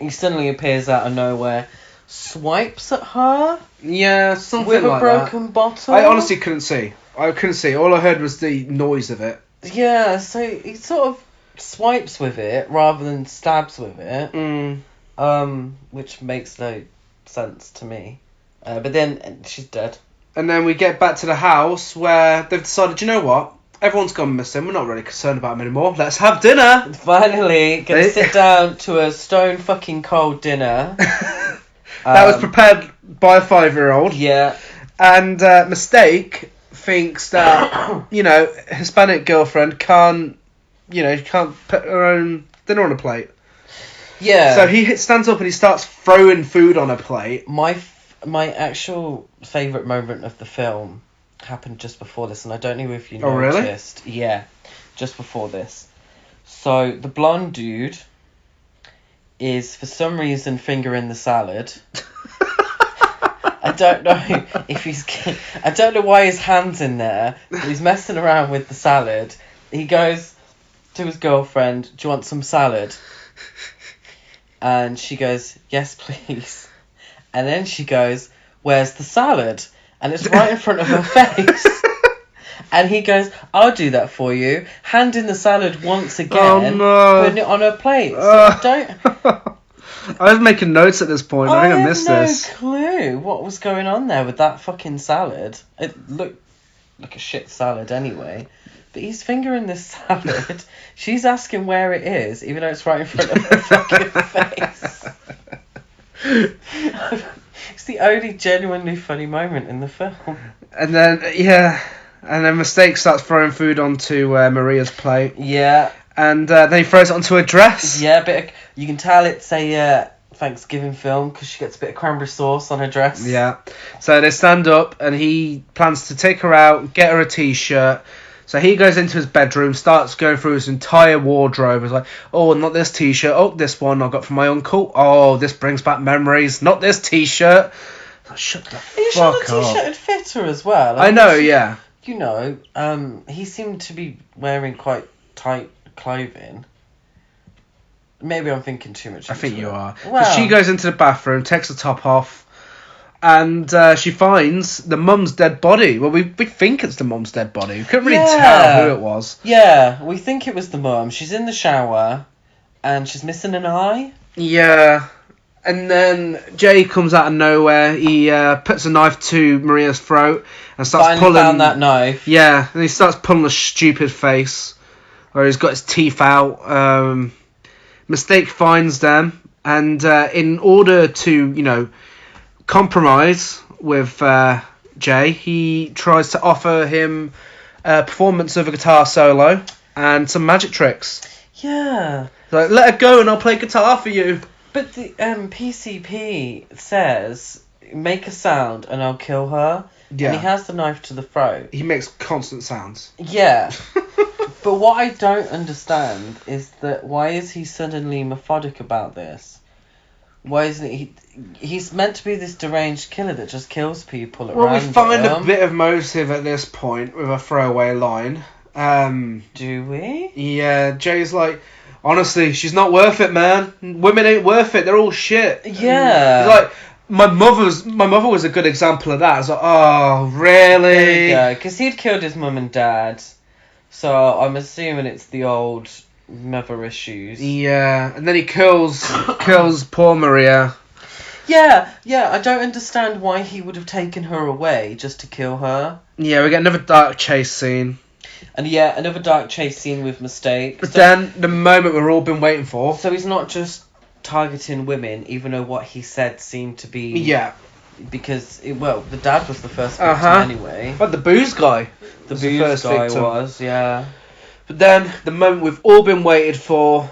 He suddenly appears out of nowhere, swipes at her. Yeah, something with a like broken that. bottle. I honestly couldn't see. All I heard was the noise of it. Yeah, so he sort of swipes with it rather than stabs with it. Which makes no sense to me. But then she's dead. And then we get back to the house where they've decided, you know what? Everyone's gone missing. We're not really concerned about them anymore. Let's have dinner. Finally, gonna sit down to a stone fucking cold dinner. That was prepared by a 5-year-old. Yeah. And Mistake thinks that, Hispanic girlfriend can't put her own dinner on a plate. Yeah. So he stands up and he starts throwing food on a plate. My actual favourite moment of the film happened just before this, and I don't know if you noticed. Oh, really? Yeah, just before this. So the blonde dude is for some reason fingering the salad. I don't know if I don't know why his hand's in there, but he's messing around with the salad. he goes to his girlfriend, "Do you want some salad?" And she goes, "Yes, please." And then she goes, "Where's the salad?" And it's right in front of her face. And he goes, "I'll do that for you," handing the salad once again, putting it on her plate. So I don't... I was making notes at this point. I think I missed this. I have no clue what was going on there with that fucking salad. It looked like a shit salad anyway. But he's fingering this salad. She's asking where it is, even though it's right in front of her fucking face. It's the only genuinely funny moment in the film. And then, and then Mistake starts throwing food onto Maria's plate. Yeah. And then he throws it onto her dress. Yeah, you can tell it's a Thanksgiving film because she gets a bit of cranberry sauce on her dress. Yeah. So they stand up and he plans to take her out, get her a t-shirt. So he goes into his bedroom, starts going through his entire wardrobe. He's like, oh, not this t-shirt. Oh, this one I got from my uncle. Oh, this brings back memories. Not this t-shirt. Like, shut the fuck up. The t-shirt would fit her as well. I know, yeah. You know, he seemed to be wearing quite tight clothing. Maybe I'm thinking too much. I think you are. Well, so she goes into the bathroom, takes the top off, and she finds the mum's dead body. Well, we think it's the mum's dead body. We couldn't really tell who it was. Yeah, we think it was the mum. She's in the shower, and she's missing an eye. Yeah. And then Jay comes out of nowhere. He puts a knife to Maria's throat and starts pulling. Found that knife. Yeah, and he starts pulling a stupid face, where he's got his teeth out. Mistake finds them, and in order to, compromise with Jay, he tries to offer him a performance of a guitar solo and some magic tricks. Yeah. Like, let her go and I'll play guitar for you. But the PCP says, make a sound and I'll kill her. Yeah. And he has the knife to the throat. He makes constant sounds. Yeah. But what I don't understand is that why is he suddenly methodic about this? Why isn't he... He's meant to be this deranged killer that just kills people at random. Well, we find a bit of motive at this point with a throwaway line. Do we? Yeah, Jay's like, honestly, she's not worth it, man. Women ain't worth it. They're all shit. Yeah. He's like, my mother was a good example of that. I was like, oh, really? Yeah, because he'd killed his mum and dad. So I'm assuming it's the old mother issues. Yeah, and then he kills poor Maria. Yeah, I don't understand why he would have taken her away just to kill her. Yeah, we get another dark chase scene. And yeah, another dark chase scene with Mistake. But then, the moment we've all been waiting for. So he's not just targeting women, even though what he said seemed to be... Yeah. Because, the dad was the first victim anyway. But the booze guy. The booze guy was, yeah. But then, the moment we've all been waiting for,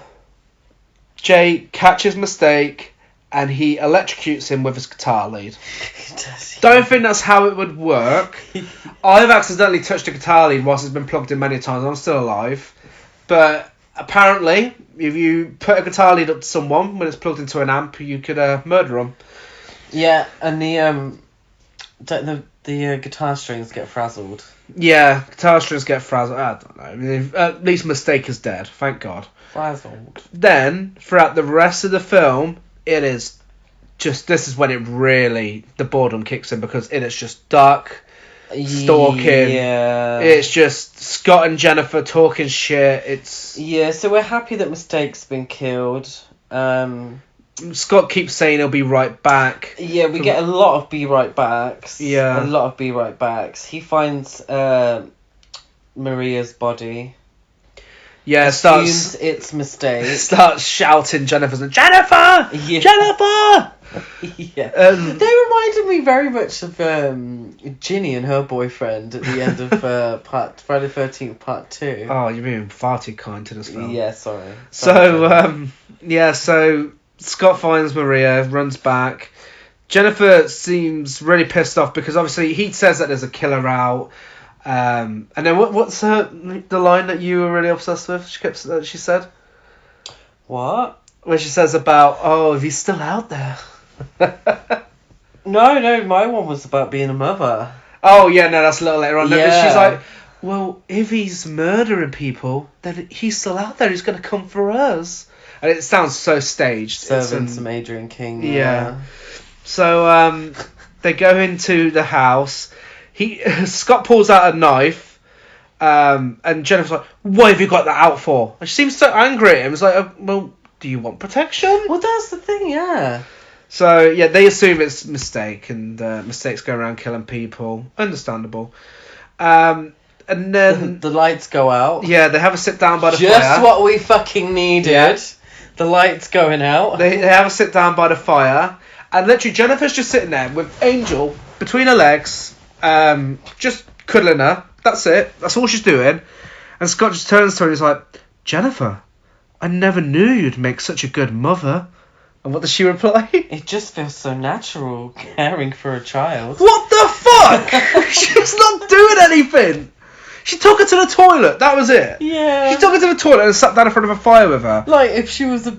Jay catches Mistake and he electrocutes him with his guitar lead. Don't think that's how it would work. I've accidentally touched a guitar lead whilst it's been plugged in many times. I'm still alive. But apparently, if you put a guitar lead up to someone when it's plugged into an amp, you could murder them. Yeah, and the guitar strings get frazzled. Yeah, guitar strings get frazzled. I don't know. I mean, at least Mistake is dead. Thank God. Frazzled. Then, throughout the rest of the film, it is just... This is when it really... The boredom kicks in because it is just dark, stalking. Yeah. It's just Scott and Jennifer talking shit. It's... Yeah, so we're happy that Mistake's been killed. Scott keeps saying he'll be right back. Yeah, we get a lot of be right backs. Yeah. A lot of be right backs. He finds Maria's body. Yeah, assumes it's Mistake. Starts shouting Jennifer's name. Jennifer! Yeah. Jennifer! Yeah. They reminded me very much of Ginny and her boyfriend at the end of Friday the 13th Part 2. Oh, you're being far too kind to this film. Yeah, sorry. So Scott finds Maria, runs back. Jennifer seems really pissed off because obviously he says that there's a killer out. And then what's the line that you were really obsessed with? She said. What? Where she says about, if he's still out there. No, my one was about being a mother. Oh yeah, no, that's a little later on. No, yeah. But she's like, well, if he's murdering people, then he's still out there. He's going to come for us. And it sounds so staged. Serving some Adrian King. Yeah. So they go into the house. Scott pulls out a knife. And Jennifer's like, what have you got that out for? And she seems so angry at him. It's like, well, do you want protection? Well, that's the thing, yeah. So, yeah, they assume it's a mistake, and mistakes go around killing people. Understandable. And then... The lights go out. Yeah, they have a sit down by the fire. Just what we fucking needed. Yeah. The lights going out. They have a sit down by the fire. And literally, Jennifer's just sitting there with Angel between her legs, just cuddling her. That's it. That's all she's doing. And Scott just turns to her and he's like, Jennifer, I never knew you'd make such a good mother. And what does she reply? It just feels so natural, caring for a child. What the fuck? She's not doing anything. She took her to the toilet. That was it. Yeah. She took her to the toilet and sat down in front of a fire with her. Like if she was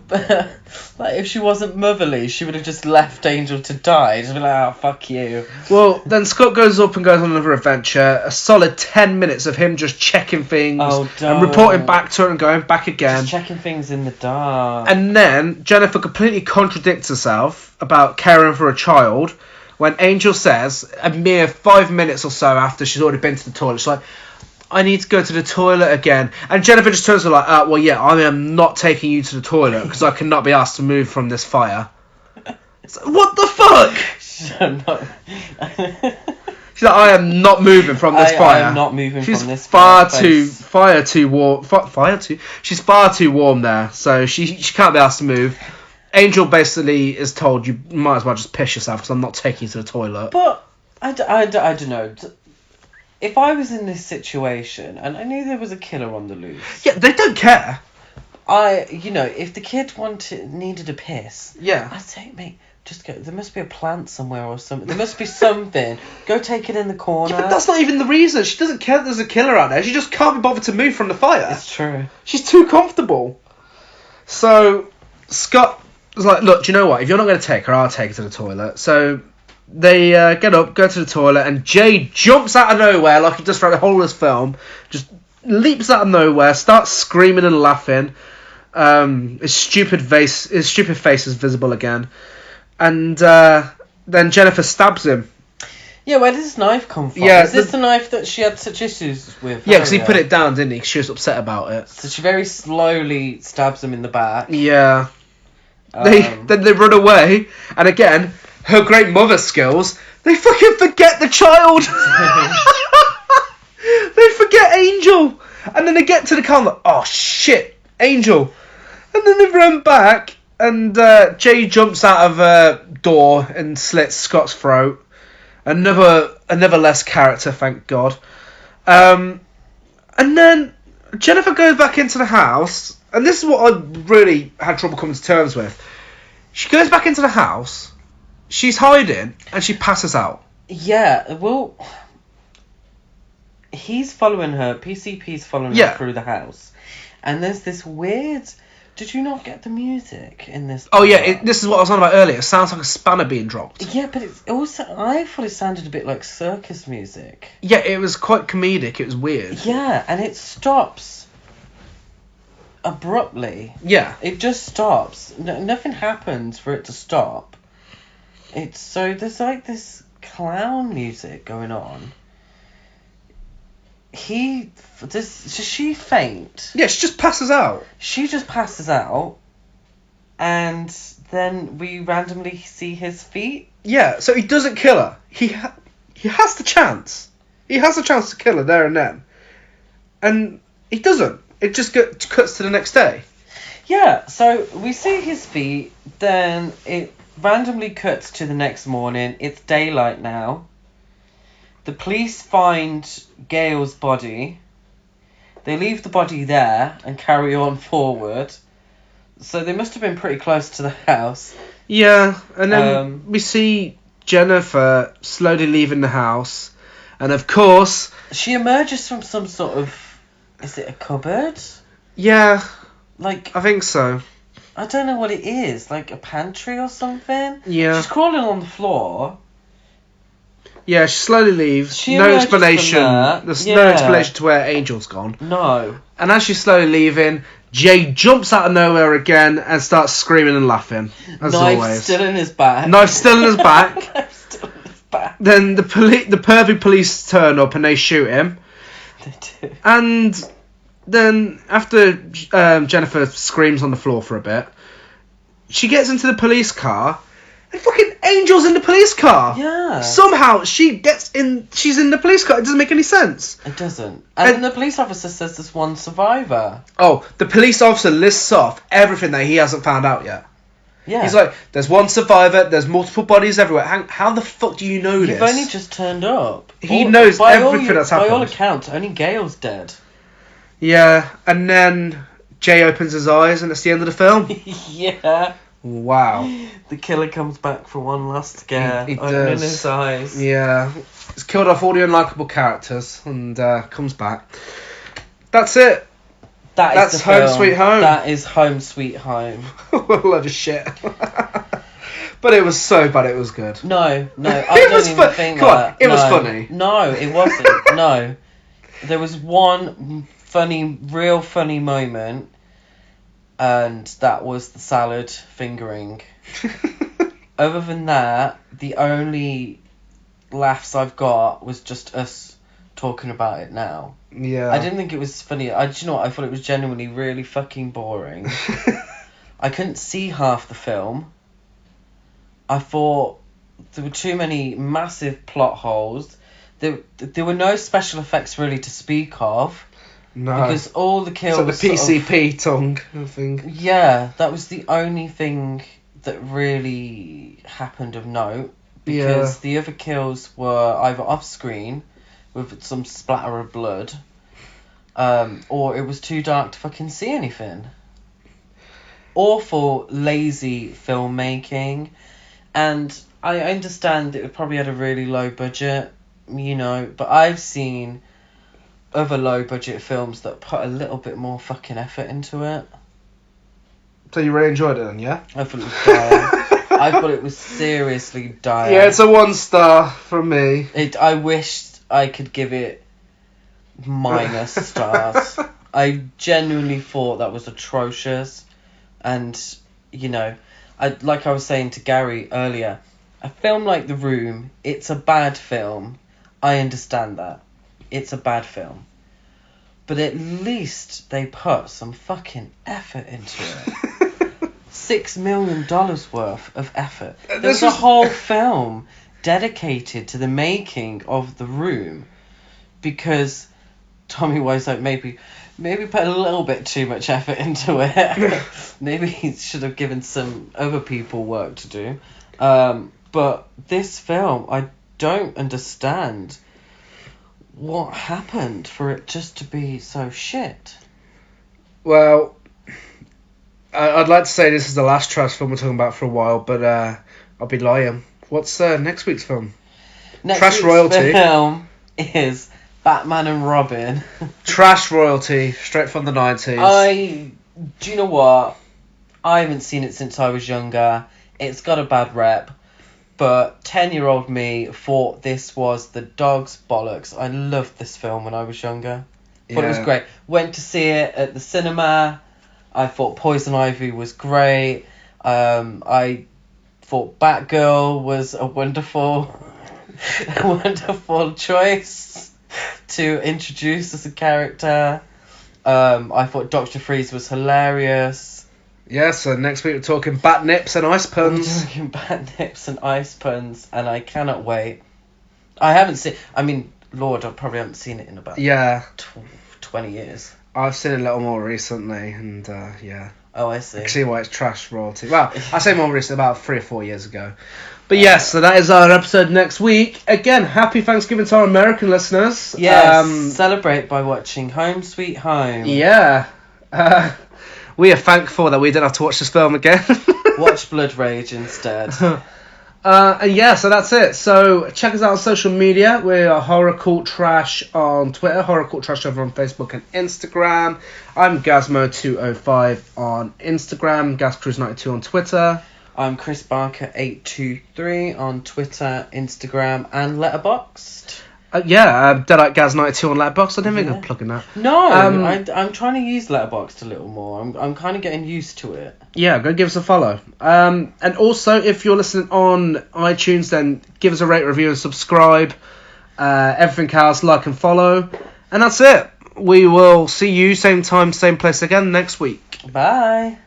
if she wasn't motherly, she would have just left Angel to die. Just be like, oh, fuck you. Well, then Scott goes up and goes on another adventure. A solid 10 minutes of him just checking things and reporting back to her and going back again. Just checking things in the dark. And then Jennifer completely contradicts herself about caring for a child when Angel says, a mere 5 minutes or so after she's already been to the toilet, she's like, I need to go to the toilet again. And Jennifer just turns to her like, well, yeah, I am not taking you to the toilet because I cannot be asked to move from this fire. Like, what the fuck? She's like, I am not moving from this fire. I am not moving from this fire. She's far too warm. She's far too warm there, so she can't be asked to move. Angel basically is told, you might as well just piss yourself because I'm not taking you to the toilet. But I don't know. If I was in this situation and I knew there was a killer on the loose... Yeah, they don't care. If the kid needed a piss... Yeah. I'd say, mate, just go... There must be a plant somewhere or something. There must be something. Go take it in the corner. Yeah, but that's not even the reason. She doesn't care that there's a killer out there. She just can't be bothered to move from the fire. It's true. She's too comfortable. So, Scott was like, look, do you know what? If you're not going to take her, I'll take her to the toilet. So... They get up, go to the toilet, and Jay jumps out of nowhere like he does throughout the whole of this film. Just leaps out of nowhere, starts screaming and laughing. His stupid face is visible again. And then Jennifer stabs him. Yeah, where did this knife come from? Yeah, is this the knife that she had such issues with? Yeah, because he put it down, didn't he? She was upset about it. So she very slowly stabs him in the back. Yeah. Then they run away, and again... Her great mother skills, they fucking forget the child. They forget Angel. And then they get to the car and like, oh shit, Angel. And then they run back and Jay jumps out of a door and slits Scott's throat. Another less character, thank God. And then Jennifer goes back into the house, and this is what I really had trouble coming to terms with. She goes back into the house. She's hiding, and she passes out. Yeah, well, he's following her. PCP's following her through the house. And there's this weird... Did you not get the music in this? Oh, yeah, this is what I was on about earlier. It sounds like a spanner being dropped. Yeah, but it's also... I thought it sounded a bit like circus music. Yeah, it was quite comedic. It was weird. Yeah, and it stops abruptly. Yeah. It just stops. Nothing happens for it to stop. There's like this clown music going on. Does she faint? Yeah, she just passes out. She just passes out, and then we randomly see his feet. Yeah, so he doesn't kill her. He has the chance. He has the chance to kill her there and then, and he doesn't. It just cuts to the next day. Yeah, so we see his feet, then it randomly cuts to the next morning. It's daylight now. The police find Gail's body. They leave the body there and carry on forward. So they must have been pretty close to the house. Yeah, and then we see Jennifer slowly leaving the house. And of course... She emerges from some sort of... Is it a cupboard? Yeah, like I think so. I don't know what it is, like a pantry or something. Yeah. She's crawling on the floor. Yeah, she slowly leaves. She No emerges from explanation. that. There's Yeah. no explanation to where Angel's gone. No. And as she's slowly leaving, Jay jumps out of nowhere again and starts screaming and laughing. As Knife always. still in his back. Knife still in his back. Knife still in his back. Then the pervy police turn up and they shoot him. They do. And then after Jennifer screams on the floor for a bit, she gets into the police car. And fucking Angel's in the police car. Yeah. Somehow she's in the police car. It doesn't make any sense. It doesn't. And then the police officer says there's one survivor. Oh, the police officer lists off everything that he hasn't found out yet. Yeah. He's like, there's one survivor, there's multiple bodies everywhere. How the fuck do you know this? You've only just turned up. He knows everything that's happened. By all accounts, only Gail's dead. Yeah, and then Jay opens his eyes and it's the end of the film. Yeah. Wow. The killer comes back for one last scare, He opening does. his eyes. Yeah. He's killed off all the unlikable characters and comes back. That's it. That's the Home film. Sweet Home. That is Home Sweet Home. What a load of shit. But it was so bad it was good. No, I It don't was even fun- think come on, that. it was No. funny. No, it wasn't. No. There was one real funny moment, and that was the salad fingering. Other than that, the only laughs I've got was just us talking about it now. Yeah. I didn't think it was funny. Do you know what? I thought it was genuinely really fucking boring. I couldn't see half the film. I thought there were too many massive plot holes. There were no special effects really to speak of. No. Because all the kills... So the PCP tongue, I think. Yeah, that was the only thing that really happened of note. Because the other kills were either off screen with some splatter of blood, or it was too dark to fucking see anything. Awful, lazy filmmaking, and I understand that it probably had a really low budget, but I've seen other low budget films that put a little bit more fucking effort into it. So you really enjoyed it then, yeah? I thought it was dire. I thought it was seriously dire. Yeah, it's a 1 star from me. I wished I could give it minus stars. I genuinely thought that was atrocious. And, like I was saying to Gary earlier, a film like The Room, it's a bad film. I understand that. It's a bad film. But at least they put some fucking effort into it. $6 million worth of effort. There was a whole film dedicated to the making of The Room because Tommy Wiseau maybe put a little bit too much effort into it. Maybe he should have given some other people work to do. But this film, I don't understand what happened for it just to be so shit. Well, I'd like to say this is the last trash film we're talking about for a while, but I'll be lying. What's next week's film? Next week's film is Batman and Robin. Trash royalty, straight from the 90s. Do you know what? I haven't seen it since I was younger. It's got a bad rep. But 10-year-old me thought this was the dog's bollocks. I loved this film when I was younger. Thought it was great. Went to see it at the cinema. I thought Poison Ivy was great. I thought Batgirl was a wonderful choice to introduce as a character. I thought Dr. Freeze was hilarious. Yeah, so next week we're talking bat nips and ice puns. We're talking bat nips and ice puns, and I cannot wait. I haven't seen... I mean, Lord, I probably haven't seen it in about 20 years. I've seen it a little more recently, and yeah. Oh, I see. I can see why it's trash royalty. Well, I say more recently, about 3 or 4 years ago. But yes, so that is our episode next week. Again, happy Thanksgiving to our American listeners. Yes, celebrate by watching Home Sweet Home. Yeah. We are thankful that we didn't have to watch this film again. Watch Blood Rage instead. And yeah, so that's it. So check us out on social media. We are Horror Cult Trash on Twitter, Horror Cult Trash over on Facebook and Instagram. I'm Gazmo205 on Instagram, GazCruise92 on Twitter. I'm Chris Barker 823 on Twitter, Instagram, and Letterboxd. Deadite Gaz 92 on Letterboxd. I didn't think of plugging that. No, I'm trying to use Letterboxd a little more. I'm kind of getting used to it. Yeah, go give us a follow. And also, if you're listening on iTunes, then give us a rate, review, and subscribe. Everything else, like and follow. And that's it. We will see you same time, same place again next week. Bye.